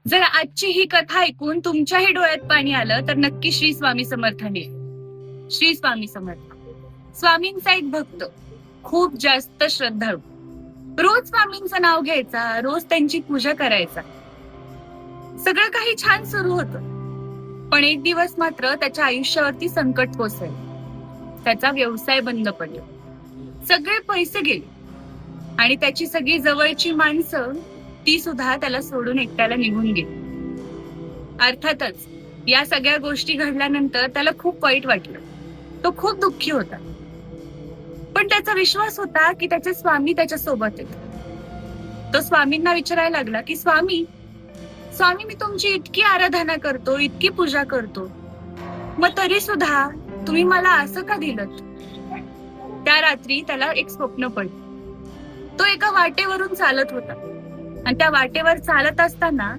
जर आजची ही कथा ऐकून तुमच्याही डोळ्यात पाणी आलं तर नक्की श्री स्वामी समर्थाने. श्री स्वामी समर्थ स्वामींचा एक भक्त, खूप जास्त श्रद्धाळू. रोज स्वामींचं नाव घ्यायचा, रोज त्यांची पूजा करायचा. सगळं काही छान सुरू होतं. पण एक दिवस मात्र त्याच्या आयुष्यावरती संकट कोसळलं. त्याचा व्यवसाय बंद पडला, सगळे पैसे गेले आणि त्याची सगळी जवळची माणसं ती सुद्धा त्याला सोडून एकट्याला निघून गेली. अर्थातच या सगळ्या गोष्टी घडल्यानंतर त्याला खूप वाईट वाटलं. तो खूप दुःखी होता. पण त्याचा विश्वास होता की त्याचे स्वामी त्याच्या सोबत आहेत. तो स्वामींना विचारायला लागला की स्वामी स्वामी मी तुमची इतकी आराधना करतो, इतकी पूजा करतो, मग तरी सुद्धा तुम्ही मला असं का दिलं? त्या रात्री त्याला एक स्वप्न पडलं. तो एका वाटेवरून चालत होता आणि त्या वाटेवर चालत असताना